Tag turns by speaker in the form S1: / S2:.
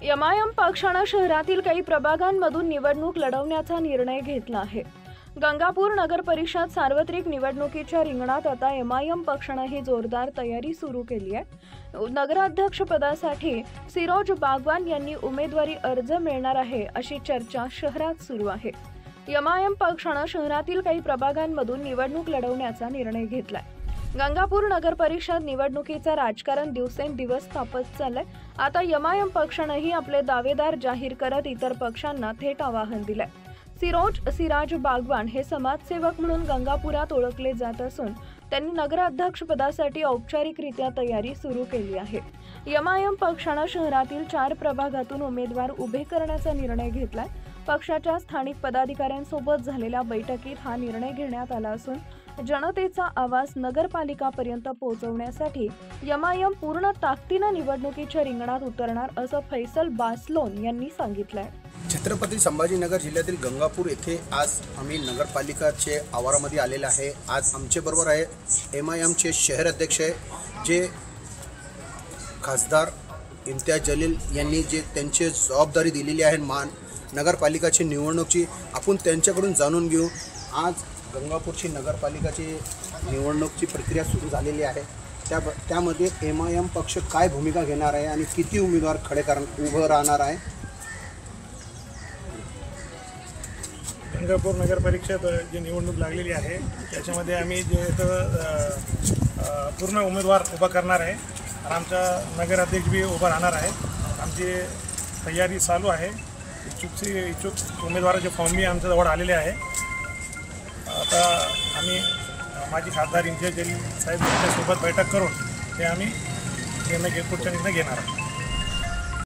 S1: MIM पक्षाने शहरातील काही प्रभागांमधून निवडणूक लढवण्याचा निर्णय घेतला आहे। गंगापूर नगर परिषद सार्वत्रिक निवडणुकीच्या रिंगणात आता एमआयएम पक्षाने ही जोरदार तयारी सुरू केली आहे। नगराध्यक्ष पदासाठी सिरोज बागवान यांनी उमेदवारी अर्ज मिळणार आहे अशी चर्चा शहरात सुरू आहे। एमआयएम पक्षाने शहरातील काही प्रभागांमधून निवडणूक लढवण्याचा निर्णय घेतलाय। गंगापूर नगर परिषद निवडणुकीचा राजकारण दिवसेंदिवस तापत चाललंय। आता एमआयएम पक्षानेही आपले दावेदार जाहीर करत इतर पक्षांना थेट आवाहन दिलंय। सिराज बागवान हे समाजसेवक म्हणून गंगापुरात ओळखले जात असून त्यांनी नगराध्यक्ष पदासाठी औपचारिकरित्या तयारी सुरू केली आहे। एमआयएम पक्षाने शहरातील 4 प्रभागातून उमेदवार उभे करण्याचा निर्णय घेतलाय। पक्षाच्या स्थानिक पदाधिकाऱ्यांसोबत झालेल्या बैठकीत हा निर्णय घेण्यात आला असून जनतेचा आवाज नगरपालिकापर्यंत पोहोचवण्यासाठी एमआयएम पूर्ण ताकदीने निवडणुकीच्या रिंगणात उतरणार असं फैसल बासलोन यांनी सांगितलंय।
S2: छत्रपती संभाजीनगर जिल्ह्यातील गंगापूर येथे आज आम्ही नगरपालिकाचे आवारामध्ये आलेले आहे। आज आमचे बरोबर आहे एमआयएमचे शहर अध्यक्ष जे खासदार इम्तियाज जलील यांनी जे त्यांची जबाबदारी दिलेली आहे नगरपालिकाची निवडणुकीची, आपण त्यांच्याकडून जाणून घेऊ। आज गंगापूरची नगरपालिकाची निवडणुकीची प्रक्रिया सुरू झालेली आहे। त्यामध्ये एमआयएम पक्ष काय भूमिका घेणार आहे आणि किती उमेदवार उभं राहणार आहे।
S3: गंगापूर नगर परिषद जी निवडणूक लागलेली आहे त्याच्यामध्ये आम्ही जे पूर्ण उमेदवार उभा करणार आहे आणि आमचा नगराध्यक्ष बी उभा राहणार आहे। आमची तयारी चालू आहे। इच्छुक उमेदवाराचे फॉर्म बी आमच्या जवळ आलेले आहे। आता आम्ही माजी खासदार इम्तियाज जलील साहेब यांच्यासोबत बैठक करून ते आम्ही पुढचा निर्णय घेणार आहोत।